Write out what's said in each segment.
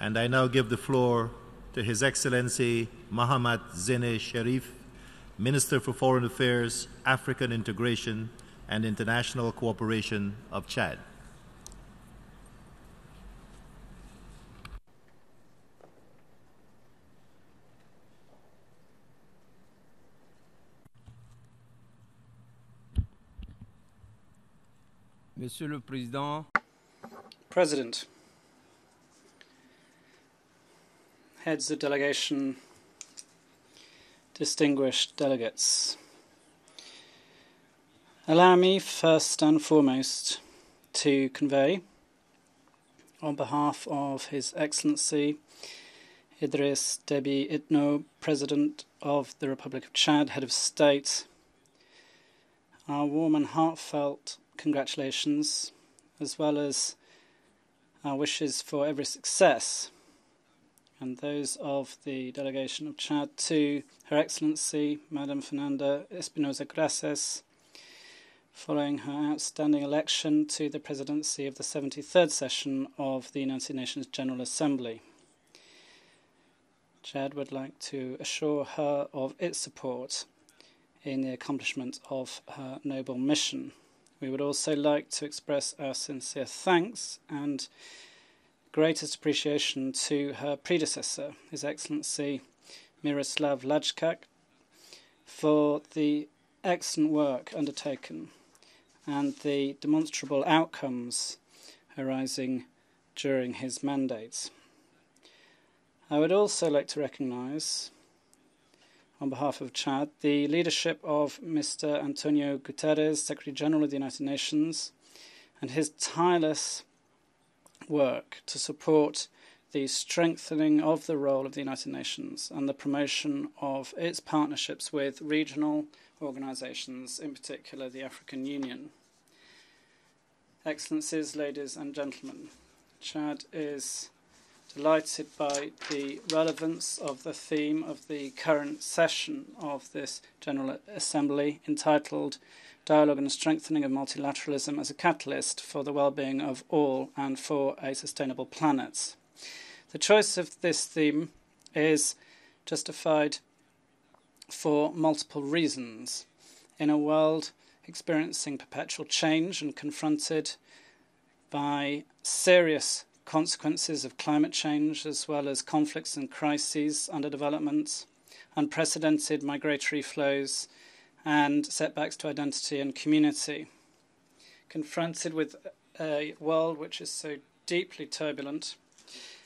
And I now give the floor to His Excellency Mahamat Zene Cherif, Minister for Foreign Affairs, African Integration and International Cooperation of Chad. Monsieur le Président, President, heads of delegation, distinguished delegates, allow me first and foremost to convey, on behalf of His Excellency Idriss Déby Itno, President of the Republic of Chad, Head of State, our warm and heartfelt congratulations, as well as our wishes for every success, and those of the delegation of Chad, to Her Excellency Madame Fernanda Espinosa Graces, following her outstanding election to the presidency of the 73rd session of the United Nations General Assembly. Chad would like to assure her of its support in the accomplishment of her noble mission. We would also like to express our sincere thanks and greatest appreciation to her predecessor, His Excellency Miroslav Lajčák, for the excellent work undertaken and the demonstrable outcomes arising during his mandate. I would also like to recognise, on behalf of Chad, the leadership of Mr. Antonio Guterres, Secretary General of the United Nations, and his tireless work to support the strengthening of the role of the United Nations and the promotion of its partnerships with regional organisations, in particular the African Union. Excellencies, ladies and gentlemen, Chad is delighted by the relevance of the theme of the current session of this General Assembly, entitled Dialogue and Strengthening of Multilateralism as a Catalyst for the Well-being of All and for a Sustainable Planet. The choice of this theme is justified for multiple reasons. In a world experiencing perpetual change and confronted by serious consequences of climate change, as well as conflicts and crises under development, unprecedented migratory flows, and setbacks to identity and community. Confronted with a world which is so deeply turbulent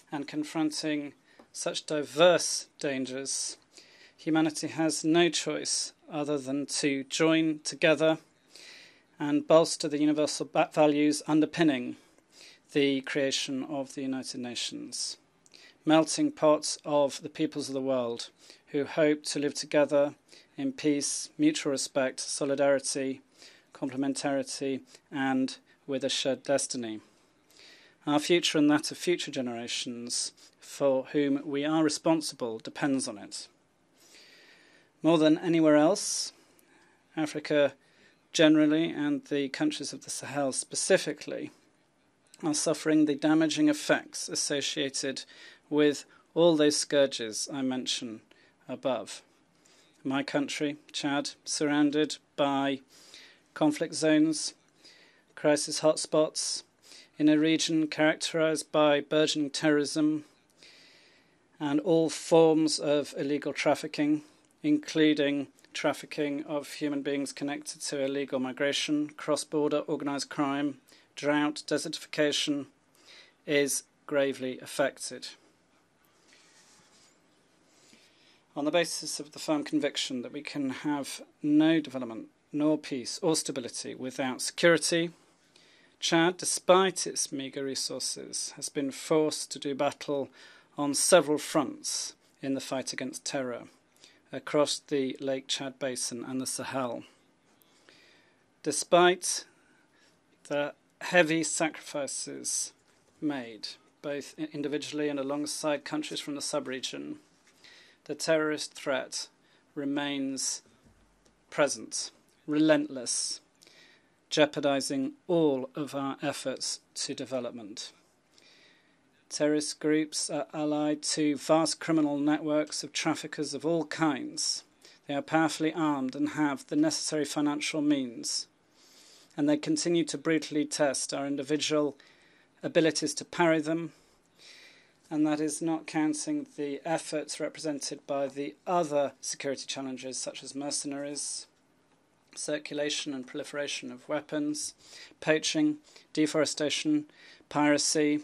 and confronting such diverse dangers, humanity has no choice other than to join together and bolster the universal values underpinning the creation of the United Nations, melting pots of the peoples of the world who hope to live together in peace, mutual respect, solidarity, complementarity, and with a shared destiny. Our future and that of future generations, for whom we are responsible, depends on it. More than anywhere else, Africa generally and the countries of the Sahel specifically are suffering the damaging effects associated with all those scourges I mentioned above. My country, Chad, surrounded by conflict zones, crisis hotspots, in a region characterized by burgeoning terrorism and all forms of illegal trafficking, including trafficking of human beings connected to illegal migration, cross-border organised crime, drought, desertification, is gravely affected. On the basis of the firm conviction that we can have no development, nor peace, or stability without security, Chad, despite its meagre resources, has been forced to do battle on several fronts in the fight against terror across the Lake Chad Basin and the Sahel. Despite the heavy sacrifices made, both individually and alongside countries from the sub-region, the terrorist threat remains present, relentless, jeopardizing all of our efforts to development. Terrorist groups are allied to vast criminal networks of traffickers of all kinds. They are powerfully armed and have the necessary financial means. And they continue to brutally test our individual abilities to parry them. And that is not counting the efforts represented by the other security challenges such as mercenaries, circulation and proliferation of weapons, poaching, deforestation, piracy,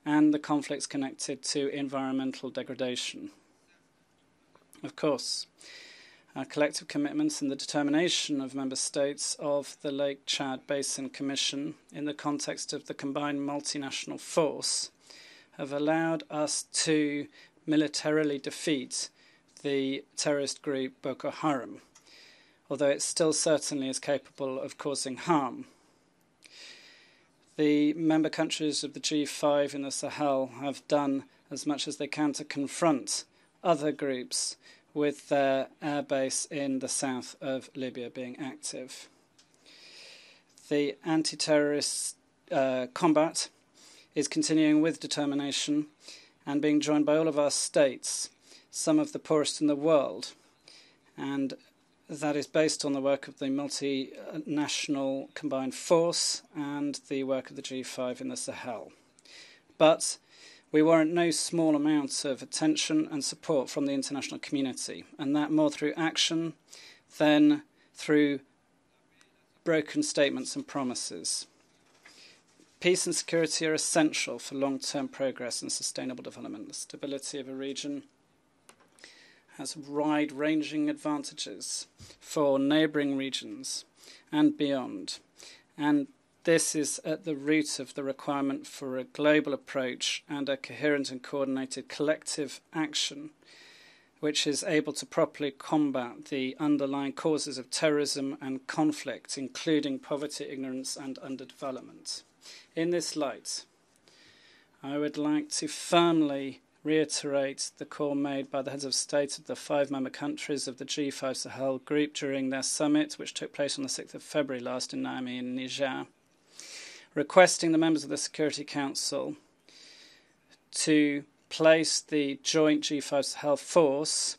and the conflicts connected to environmental degradation. Of course, our collective commitments and the determination of member states of the Lake Chad Basin Commission in the context of the combined multinational force have allowed us to militarily defeat the terrorist group Boko Haram, although it still certainly is capable of causing harm. The member countries of the G5 in the Sahel have done as much as they can to confront other groups, with their airbase in the south of Libya being active. The anti-terrorist combat is continuing with determination and being joined by all of our states, some of the poorest in the world, and that is based on the work of the multinational combined force and the work of the G5 in the Sahel. But we warrant no small amount of attention and support from the international community, and that more through action than through broken statements and promises. Peace and security are essential for long-term progress and sustainable development. The stability of a region has wide-ranging advantages for neighbouring regions and beyond, and this is at the root of the requirement for a global approach and a coherent and coordinated collective action which is able to properly combat the underlying causes of terrorism and conflict, including poverty, ignorance and underdevelopment. In this light, I would like to firmly reiterate the call made by the heads of state of the 5 member countries of the G5 Sahel group during their summit, which took place on the 6th of February last in Niamey in Niger, requesting the members of the Security Council to place the joint G5 Sahel force,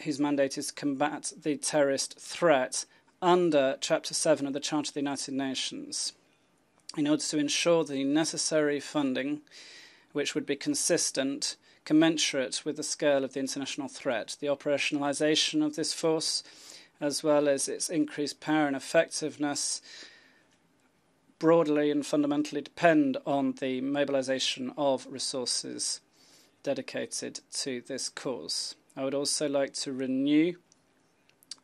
whose mandate is to combat the terrorist threat, under Chapter 7 of the Charter of the United Nations, in order to ensure the necessary funding which would be consistent, commensurate with the scale of the international threat. The operationalisation of this force, as well as its increased power and effectiveness, broadly and fundamentally depend on the mobilisation of resources dedicated to this cause. I would also like to renew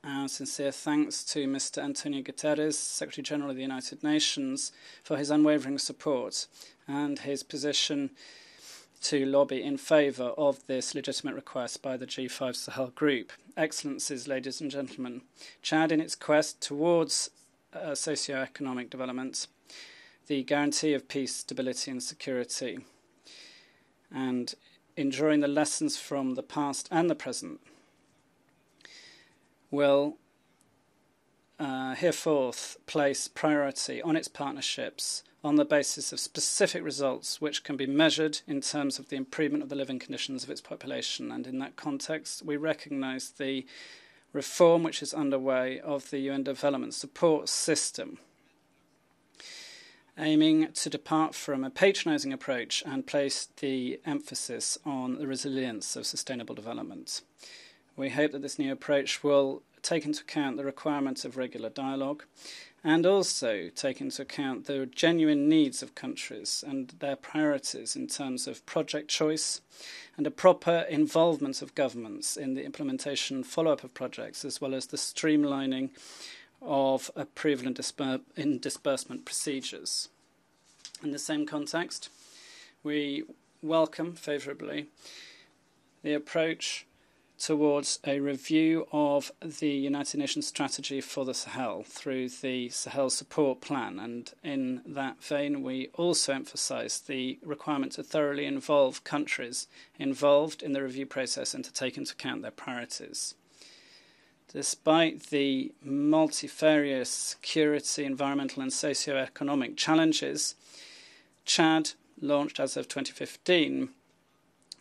our sincere thanks to Mr. Antonio Guterres, Secretary General of the United Nations, for his unwavering support and his position to lobby in favour of this legitimate request by the G5 Sahel Group. Excellencies, ladies and gentlemen, Chad, in its quest towards socio-economic development, the guarantee of peace, stability and security, and enduring the lessons from the past and the present, will hereforth place priority on its partnerships on the basis of specific results which can be measured in terms of the improvement of the living conditions of its population. And in that context, we recognise the reform which is underway of the UN Development Support System, aiming to depart from a patronising approach and place the emphasis on the resilience of sustainable development. We hope that this new approach will take into account the requirements of regular dialogue and also take into account the genuine needs of countries and their priorities in terms of project choice and a proper involvement of governments in the implementation and follow-up of projects, as well as the streamlining of approval and disbursement procedures. In the same context, we welcome favourably the approach towards a review of the United Nations strategy for the Sahel through the Sahel Support Plan, and in that vein we also emphasise the requirement to thoroughly involve countries involved in the review process and to take into account their priorities. Despite the multifarious security, environmental and socio-economic challenges, Chad launched as of 2015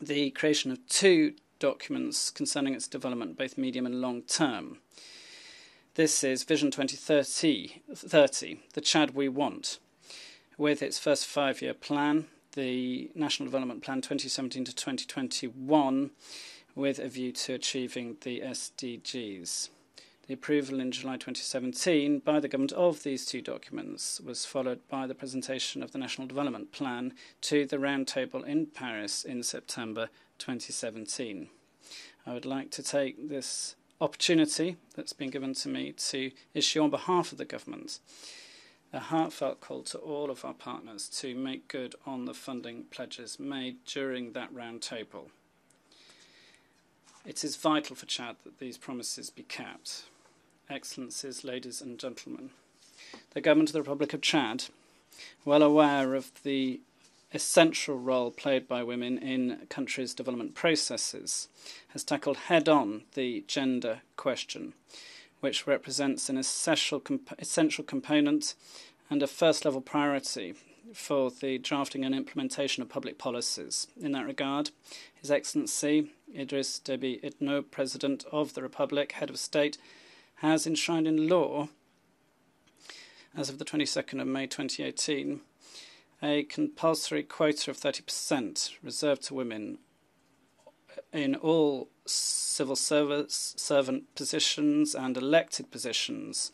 the creation of 2 documents concerning its development, both medium and long term. This is Vision 2030, the Chad we want, with its first 5-year plan, the National Development Plan 2017 to 2021, with a view to achieving the SDGs. The approval in July 2017 by the government of these 2 documents was followed by the presentation of the National Development Plan to the Roundtable in Paris in September 2017. I would like to take this opportunity that's been given to me to issue on behalf of the government a heartfelt call to all of our partners to make good on the funding pledges made during that Roundtable. It is vital for Chad that these promises be kept. Excellencies, ladies and gentlemen, the Government of the Republic of Chad, well aware of the essential role played by women in countries' development processes, has tackled head-on the gender question, which represents an essential component and a first-level priority for the drafting and implementation of public policies. In that regard, His Excellency Idriss Déby Itno, President of the Republic, Head of State, has enshrined in law, as of the 22nd of May 2018, a compulsory quota of 30% reserved to women in all civil servant positions and elected positions,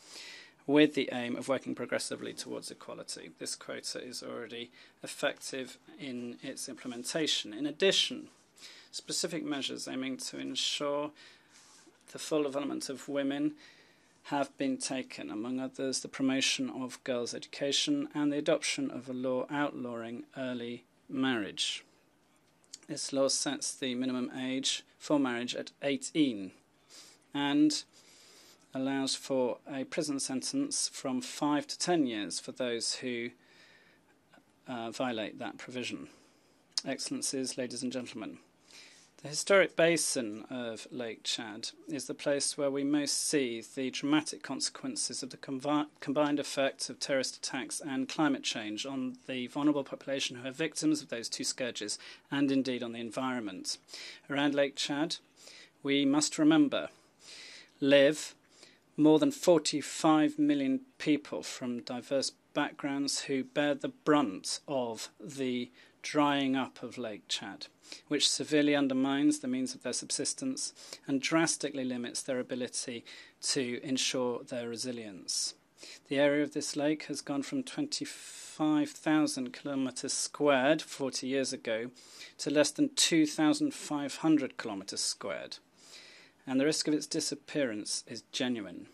with the aim of working progressively towards equality. This quota is already effective in its implementation. In addition, specific measures aiming to ensure the full development of women have been taken, among others the promotion of girls' education and the adoption of a law outlawing early marriage. This law sets the minimum age for marriage at 18 and allows for a prison sentence from 5 to 10 years for those who violate that provision. Excellencies, ladies and gentlemen, the historic basin of Lake Chad is the place where we most see the dramatic consequences of the combined effects of terrorist attacks and climate change on the vulnerable population who are victims of those 2 scourges, and indeed on the environment. Around Lake Chad, we must remember, live more than 45 million people from diverse backgrounds who bear the brunt of the drying up of Lake Chad, which severely undermines the means of their subsistence and drastically limits their ability to ensure their resilience. The area of this lake has gone from 25,000 kilometres squared 40 years ago to less than 2,500 kilometres squared, and the risk of its disappearance is genuine.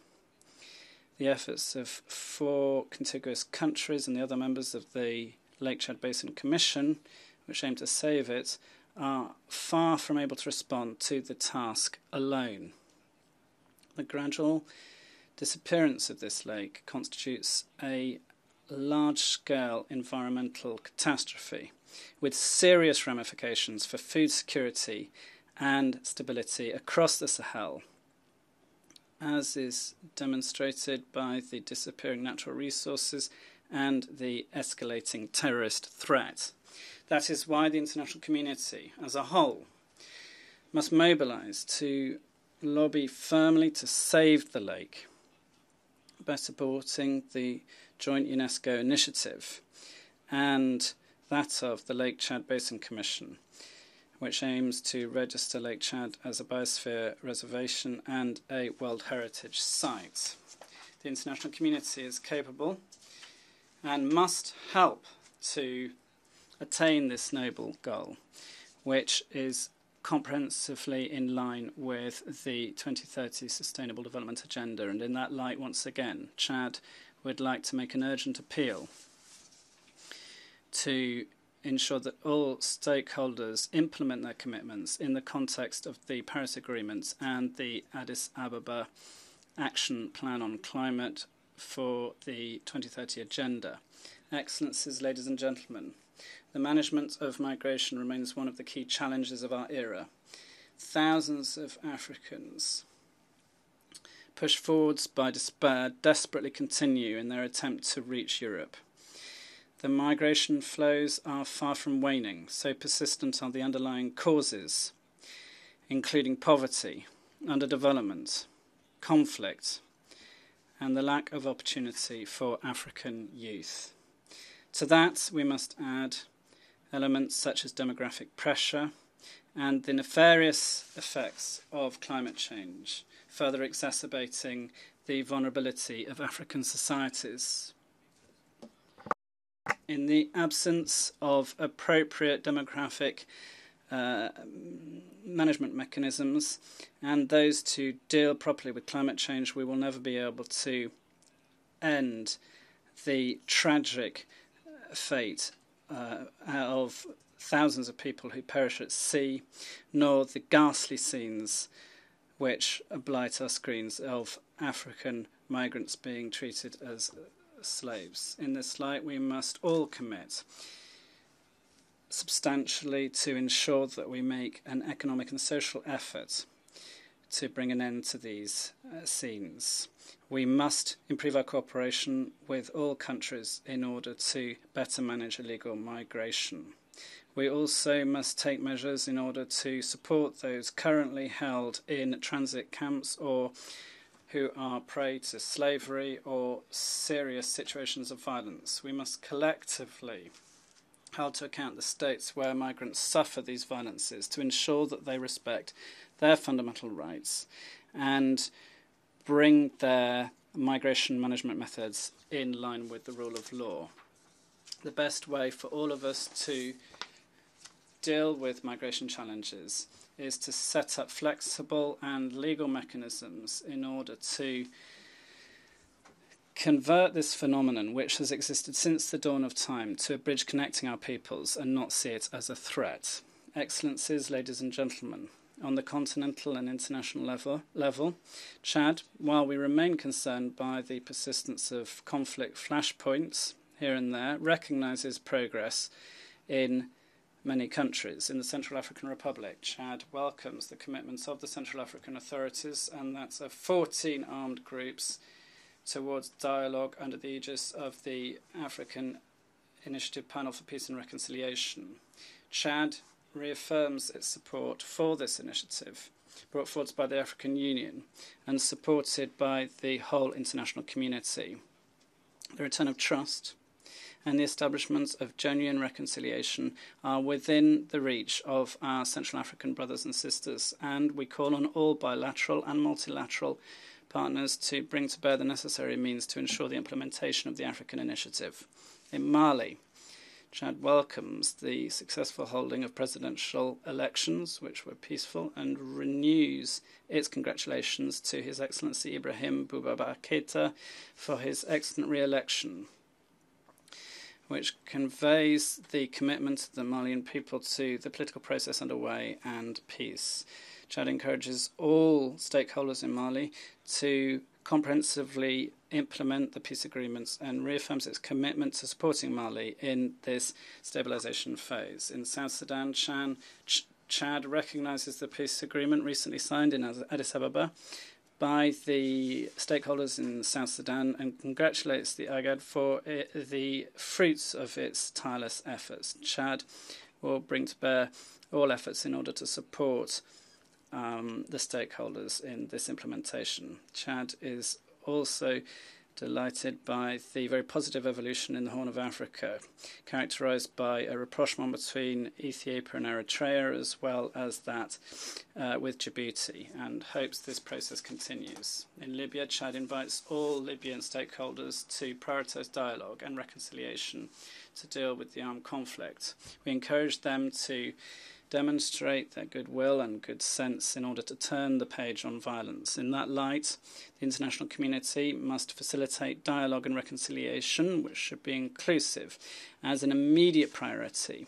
The efforts of 4 contiguous countries and the other members of the Lake Chad Basin Commission, which aim to save it, are far from able to respond to the task alone. The gradual disappearance of this lake constitutes a large-scale environmental catastrophe with serious ramifications for food security and stability across the Sahel, as is demonstrated by the disappearing natural resources and the escalating terrorist threat. That is why the international community as a whole must mobilise to lobby firmly to save the lake by supporting the joint UNESCO initiative and that of the Lake Chad Basin Commission, which aims to register Lake Chad as a biosphere reservation and a World Heritage Site. The international community is capable and must help to attain this noble goal, which is comprehensively in line with the 2030 Sustainable Development Agenda. And in that light, once again, Chad would like to make an urgent appeal to ensure that all stakeholders implement their commitments in the context of the Paris Agreement and the Addis Ababa Action Plan on Climate for the 2030 Agenda. Excellencies, ladies and gentlemen, the management of migration remains one of the key challenges of our era. Thousands of Africans, pushed forwards by despair, desperately continue in their attempt to reach Europe. the migration flows are far from waning, so persistent are the underlying causes, including poverty, underdevelopment, conflict, and the lack of opportunity for African youth. To that, we must add elements such as demographic pressure and the nefarious effects of climate change, further exacerbating the vulnerability of African societies. In the absence of appropriate demographic management mechanisms and those to deal properly with climate change, we will never be able to end the tragic fate of thousands of people who perish at sea, nor the ghastly scenes which blight our screens of African migrants being treated as slaves. In this light, we must all commit substantially to ensure that we make an economic and social effort to bring an end to these scenes. We must improve our cooperation with all countries in order to better manage illegal migration. We also must take measures in order to support those currently held in transit camps or who are prey to slavery or serious situations of violence. We must collectively hold to account the states where migrants suffer these violences to ensure that they respect their fundamental rights and bring their migration management methods in line with the rule of law. The best way for all of us to deal with migration challenges is to set up flexible and legal mechanisms in order to convert this phenomenon, which has existed since the dawn of time, to a bridge connecting our peoples and not see it as a threat. Excellencies, ladies and gentlemen, on the continental and international level, Chad, while we remain concerned by the persistence of conflict flashpoints here and there, recognises progress in many countries. In the Central African Republic, Chad welcomes the commitments of the Central African authorities, and that's of 14 armed groups towards dialogue under the aegis of the African Initiative Panel for Peace and Reconciliation. Chad reaffirms its support for this initiative, brought forward by the African Union and supported by the whole international community. The return of trust and the establishment of genuine reconciliation are within the reach of our Central African brothers and sisters, and we call on all bilateral and multilateral partners to bring to bear the necessary means to ensure the implementation of the African initiative. In Mali, Chad welcomes the successful holding of presidential elections, which were peaceful, and renews its congratulations to His Excellency Ibrahim Boubacar Keïta for his excellent re-election, which conveys the commitment of the Malian people to the political process underway and peace. Chad encourages all stakeholders in Mali to comprehensively implement the peace agreements and reaffirms its commitment to supporting Mali in this stabilization phase. In South Sudan, Chad recognizes the peace agreement recently signed in Addis Ababa by the stakeholders in South Sudan and congratulates the IGAD for the fruits of its tireless efforts. Chad will bring to bear all efforts in order to support the stakeholders in this implementation. Chad is also delighted by the very positive evolution in the Horn of Africa, characterized by a rapprochement between Ethiopia and Eritrea, as well as that with Djibouti, and hopes this process continues. In Libya, Chad invites all Libyan stakeholders to prioritize dialogue and reconciliation to deal with the armed conflict. We encourage them to demonstrate their goodwill and good sense in order to turn the page on violence. In that light, the international community must facilitate dialogue and reconciliation, which should be inclusive, as an immediate priority,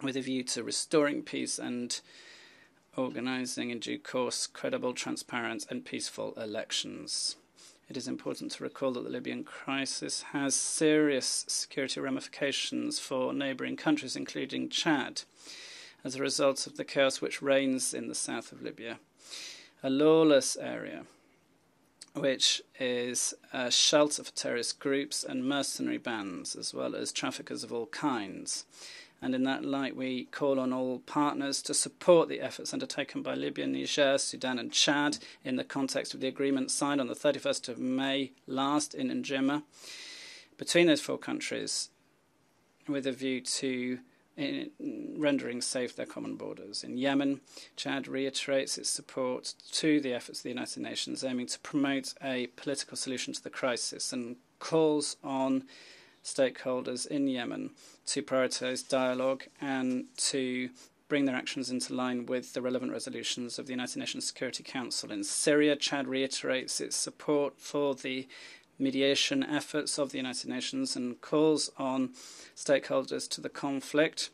with a view to restoring peace and organising in due course credible, transparent and peaceful elections. It is important to recall that the Libyan crisis has serious security ramifications for neighbouring countries, including Chad, as a result of the chaos which reigns in the south of Libya, a lawless area which is a shelter for terrorist groups and mercenary bands, as well as traffickers of all kinds. And in that light, we call on all partners to support the efforts undertaken by Libya, Niger, Sudan and Chad in the context of the agreement signed on the 31st of May last in N'Djamena between those four countries, with a view to rendering safe their common borders. In Yemen, Chad reiterates its support to the efforts of the United Nations aiming to promote a political solution to the crisis and calls on stakeholders in Yemen to prioritise dialogue and to bring their actions into line with the relevant resolutions of the United Nations Security Council. In Syria, Chad reiterates its support for the mediation efforts of the United Nations and calls on stakeholders to the conflict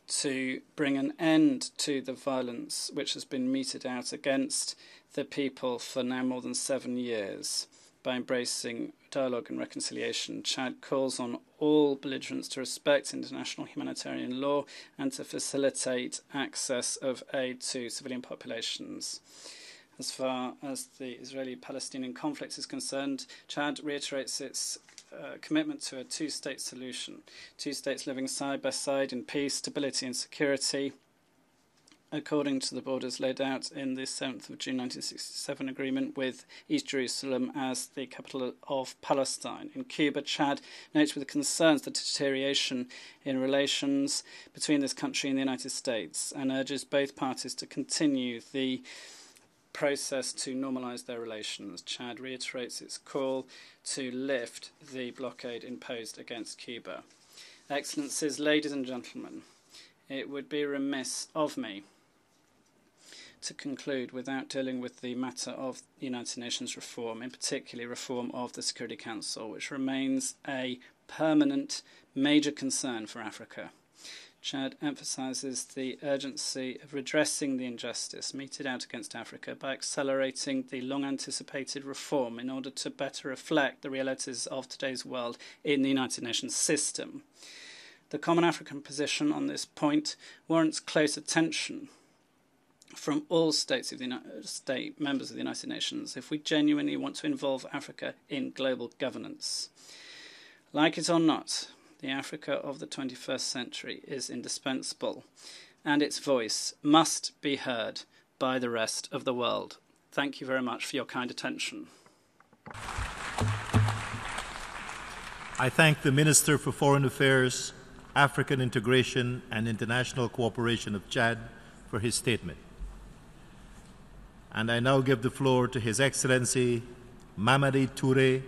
to bring an end to the violence which has been meted out against the people for now more than 7 years. By embracing dialogue and reconciliation, Chad calls on all belligerents to respect international humanitarian law and to facilitate access of aid to civilian populations. As far as the Israeli-Palestinian conflict is concerned, Chad reiterates its commitment to a two-state solution, two states living side by side in peace, stability and security, according to the borders laid out in the 7th of June 1967 agreement, with East Jerusalem as the capital of Palestine. In Cuba, Chad notes with concerns the deterioration in relations between this country and the United States and urges both parties to continue the process to normalise their relations. Chad reiterates its call to lift the blockade imposed against Cuba. Excellencies, ladies and gentlemen, it would be remiss of me to conclude without dealing with the matter of the United Nations reform, in particular reform of the Security Council, which remains a permanent major concern for Africa. Chad emphasises the urgency of redressing the injustice meted out against Africa by accelerating the long-anticipated reform in order to better reflect the realities of today's world in the United Nations system. The common African position on this point warrants close attention from all states of the state members of the United Nations if we genuinely want to involve Africa in global governance. Like it or not, the Africa of the 21st century is indispensable, and its voice must be heard by the rest of the world. Thank you very much for your kind attention. I thank the Minister for Foreign Affairs, African Integration and International Cooperation of Chad for his statement. And I now give the floor to His Excellency Mamadi Touré,